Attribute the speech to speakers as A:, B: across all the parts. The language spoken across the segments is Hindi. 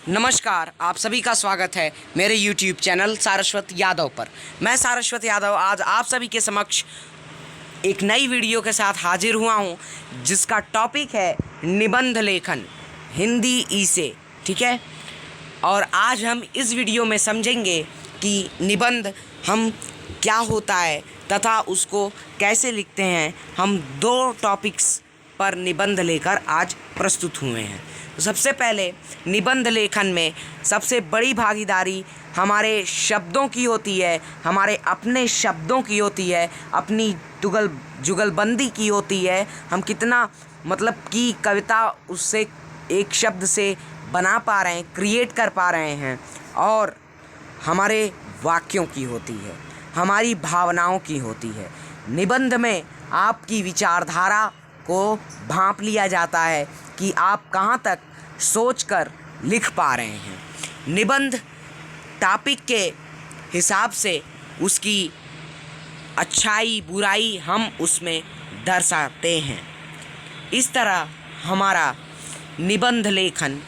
A: नमस्कार, आप सभी का स्वागत है मेरे YouTube चैनल सारस्वत यादव पर। मैं सारस्वत यादव आज आप सभी के समक्ष एक नई वीडियो के साथ हाजिर हुआ हूं, जिसका टॉपिक है निबंध लेखन हिंदी ई से। ठीक है, और आज हम इस वीडियो में समझेंगे कि निबंध हम क्या होता है तथा उसको कैसे लिखते हैं। हम दो टॉपिक्स पर निबंध लेकर आज प्रस्तुत हुए हैं। तो सबसे पहले निबंध लेखन में सबसे बड़ी भागीदारी हमारे शब्दों की होती है, हमारे अपने शब्दों की होती है, अपनी जुगलबंदी की होती है। हम कितना मतलब कि कविता उससे एक शब्द से बना पा रहे हैं, क्रिएट कर पा रहे हैं, और हमारे वाक्यों की होती है, हमारी भावनाओं की होती है। निबंध में आपकी विचारधारा को भांप लिया जाता है कि आप कहाँ तक सोचकर लिख पा रहे हैं। निबंध टॉपिक के हिसाब से उसकी अच्छाई बुराई हम उसमें दर्शाते हैं। इस तरह हमारा निबंध लेखन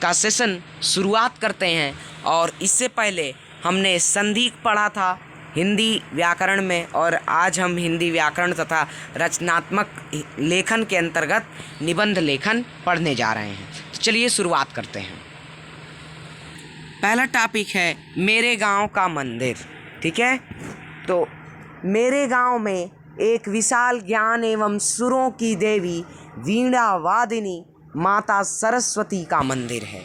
A: का सेशन शुरुआत करते हैं। और इससे पहले हमने संधि पढ़ा था हिंदी व्याकरण में, और आज हम हिंदी व्याकरण तथा रचनात्मक लेखन के अंतर्गत निबंध लेखन पढ़ने जा रहे हैं। तो चलिए शुरुआत करते हैं। पहला टॉपिक है मेरे गांव का मंदिर। ठीक है, तो मेरे गांव में एक विशाल ज्ञान एवं सुरों की देवी वीणा वादिनी माता सरस्वती का मंदिर है।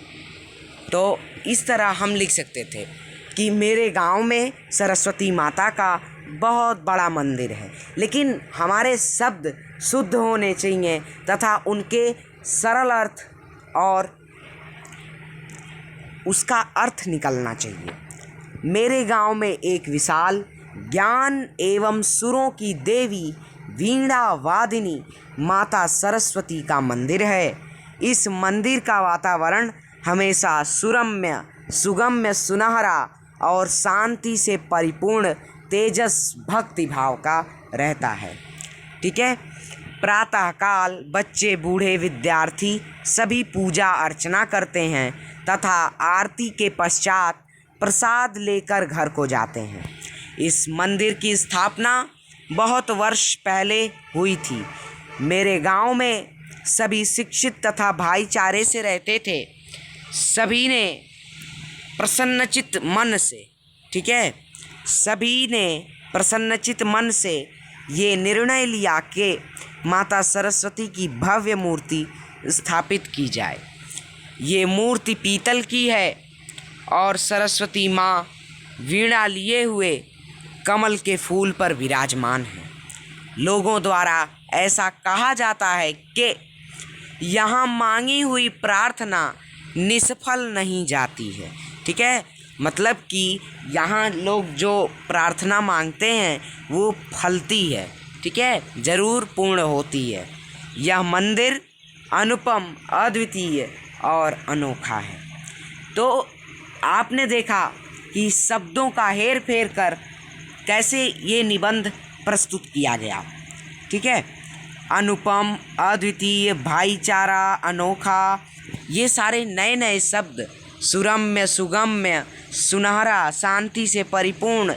A: तो इस तरह हम लिख सकते थे कि मेरे गांव में सरस्वती माता का बहुत बड़ा मंदिर है, लेकिन हमारे शब्द शुद्ध होने चाहिए तथा उनके सरल अर्थ और उसका अर्थ निकलना चाहिए। मेरे गांव में एक विशाल ज्ञान एवं सुरों की देवी वीणा वादिनी माता सरस्वती का मंदिर है। इस मंदिर का वातावरण हमेशा सुरम्य, सुगम्य, सुनहरा और शांति से परिपूर्ण तेजस भक्ति भाव का रहता है। ठीक है, प्रातःकाल बच्चे बूढ़े विद्यार्थी सभी पूजा अर्चना करते हैं तथा आरती के पश्चात प्रसाद लेकर घर को जाते हैं। इस मंदिर की स्थापना बहुत वर्ष पहले हुई थी। मेरे गांव में सभी शिक्षित तथा भाईचारे से रहते थे। सभी ने प्रसन्नचित मन से, ठीक है, सभी ने प्रसन्नचित मन से ये निर्णय लिया कि माता सरस्वती की भव्य मूर्ति स्थापित की जाए। ये मूर्ति पीतल की है और सरस्वती माँ वीणा लिए हुए कमल के फूल पर विराजमान है। लोगों द्वारा ऐसा कहा जाता है कि यहाँ मांगी हुई प्रार्थना निष्फल नहीं जाती है। ठीक है, मतलब कि यहाँ लोग जो प्रार्थना मांगते हैं वो फलती है। ठीक है, ज़रूर पूर्ण होती है। यह मंदिर अनुपम, अद्वितीय और अनोखा है। तो आपने देखा कि शब्दों का हेर फेर कर कैसे ये निबंध प्रस्तुत किया गया। ठीक है, अनुपम, अद्वितीय, भाईचारा, अनोखा, ये सारे नए नए शब्द, सुरम्य, सुगम्य, सुनहरा, शांति से परिपूर्ण,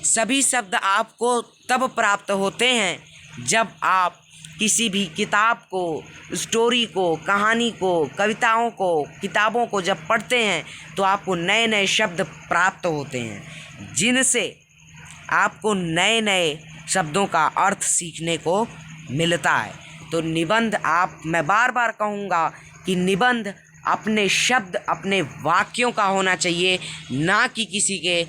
A: सभी शब्द आपको तब प्राप्त होते हैं जब आप किसी भी किताब को, स्टोरी को, कहानी को, कविताओं को, किताबों को जब पढ़ते हैं तो आपको नए नए शब्द प्राप्त होते हैं, जिनसे आपको नए नए शब्दों का अर्थ सीखने को मिलता है। तो निबंध, मैं बार बार कहूँगा कि निबंध अपने शब्द, अपने वाक्यों का होना चाहिए, ना कि किसी के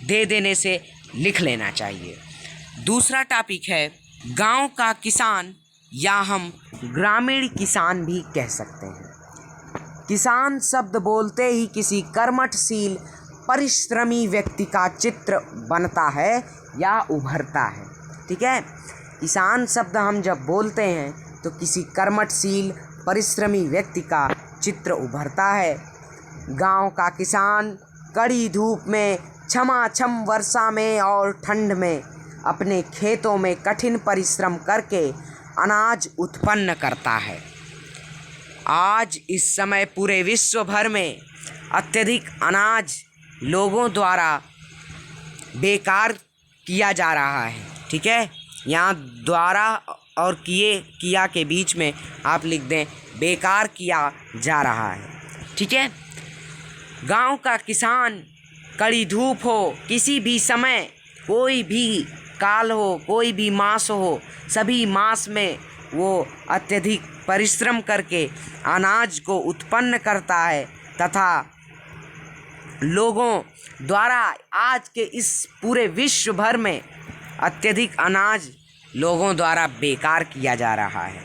A: दे देने से लिख लेना चाहिए। दूसरा टॉपिक है गांव का किसान, या हम ग्रामीण किसान भी कह सकते हैं। किसान शब्द बोलते ही किसी कर्मठशील, परिश्रमी व्यक्ति का चित्र बनता है या उभरता है। ठीक है, किसान शब्द हम जब बोलते हैं तो किसी कर्मठशील, परिश्रमी व्यक्ति का चित्र उभरता है। गांव का किसान कड़ी धूप में, छमाछम वर्षा में और ठंड में अपने खेतों में कठिन परिश्रम करके अनाज उत्पन्न करता है आज इस समय पूरे विश्व भर में अत्यधिक अनाज लोगों द्वारा बेकार किया जा रहा है। ठीक है, यहाँ द्वारा और किया के बीच में आप लिख दें बेकार किया जा रहा है। ठीक है, गांव का किसान कड़ी धूप हो, किसी भी समय, कोई भी काल हो, कोई भी मास हो, सभी मास में वो अत्यधिक परिश्रम करके अनाज को उत्पन्न करता है तथा लोगों द्वारा आज के इस पूरे विश्व भर में अत्यधिक अनाज लोगों द्वारा बेकार किया जा रहा है।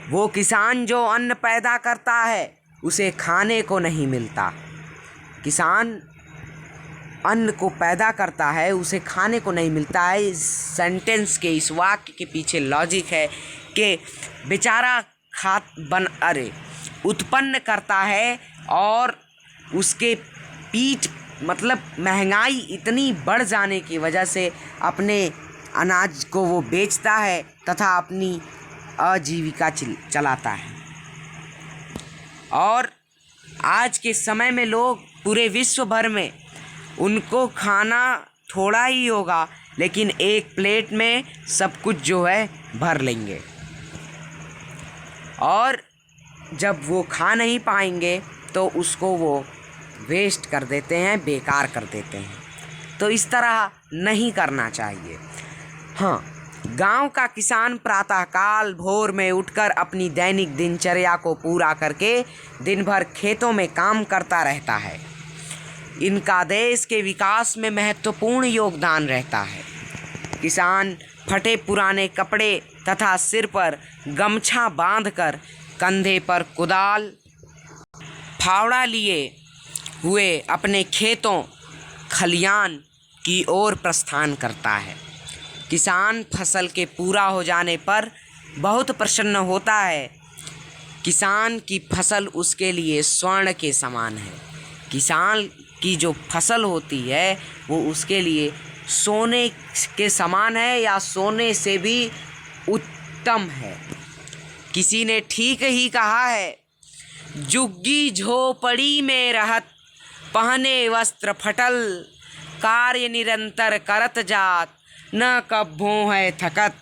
A: वो किसान जो अन्न पैदा करता है उसे खाने को नहीं मिलता। किसान अन्न को पैदा करता है, उसे खाने को नहीं मिलता है। इस सेंटेंस के, इस वाक्य के पीछे लॉजिक है कि बेचारा उत्पन्न करता है और उसके पीठ मतलब महंगाई इतनी बढ़ जाने की वजह से अपने अनाज को वो बेचता है तथा अपनी आजीविका चलाता है। और आज के समय में लोग पूरे विश्व भर में उनको खाना थोड़ा ही होगा, लेकिन एक प्लेट में सब कुछ जो है भर लेंगे और जब वो खा नहीं पाएंगे तो उसको वो वेस्ट कर देते हैं, बेकार कर देते हैं। तो इस तरह नहीं करना चाहिए। हाँ, गांव का किसान प्रातःकाल भोर में उठकर अपनी दैनिक दिनचर्या को पूरा करके दिन भर खेतों में काम करता रहता है। इनका देश के विकास में महत्वपूर्ण योगदान रहता है। किसान फटे पुराने कपड़े तथा सिर पर गमछा बांधकर कंधे पर कुदाल फावड़ा लिए हुए अपने खेतों खलियान की ओर प्रस्थान करता है। किसान फसल के पूरा हो जाने पर बहुत प्रसन्न होता है। किसान की फसल उसके लिए स्वर्ण के समान है। किसान की जो फसल होती है वो उसके लिए सोने के समान है या सोने से भी उत्तम है। किसी ने ठीक ही कहा है, जुग्गी झोपड़ी में रहत पहने वस्त्र फटल, कार्य निरंतर करत जात न कब्बों है थकत।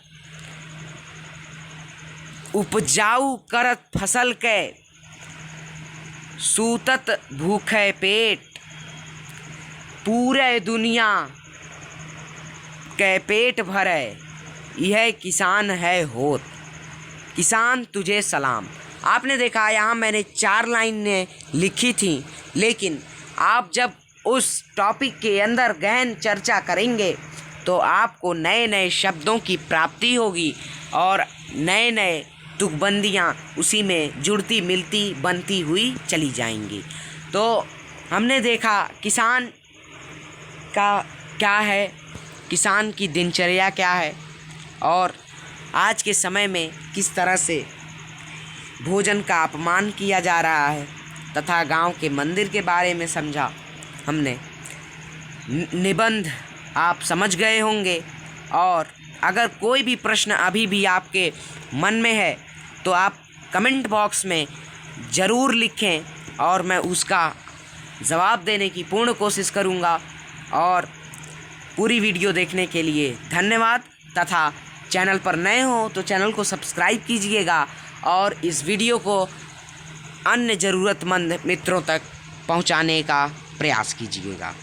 A: उपजाऊ करत फसल के सूतत भूखे पेट, पूरे दुनिया के पेट भरे यह किसान है होत। किसान तुझे सलाम। आपने देखा यहाँ मैंने 4 लाइनें लिखी थी, लेकिन आप जब उस टॉपिक के अंदर गहन चर्चा करेंगे तो आपको नए नए शब्दों की प्राप्ति होगी और नए नए तुकबंदियाँ उसी में जुड़ती मिलती बनती हुई चली जाएंगी। तो हमने देखा किसान का क्या है, किसान की दिनचर्या क्या है और आज के समय में किस तरह से भोजन का अपमान किया जा रहा है तथा गांव के मंदिर के बारे में समझा हमने। निबंध आप समझ गए होंगे और अगर कोई भी प्रश्न अभी भी आपके मन में है तो आप कमेंट बॉक्स में ज़रूर लिखें और मैं उसका जवाब देने की पूर्ण कोशिश करूँगा। और पूरी वीडियो देखने के लिए धन्यवाद तथा चैनल पर नए हो तो चैनल को सब्सक्राइब कीजिएगा और इस वीडियो को अन्य ज़रूरतमंद मित्रों तक पहुंचाने का प्रयास कीजिएगा।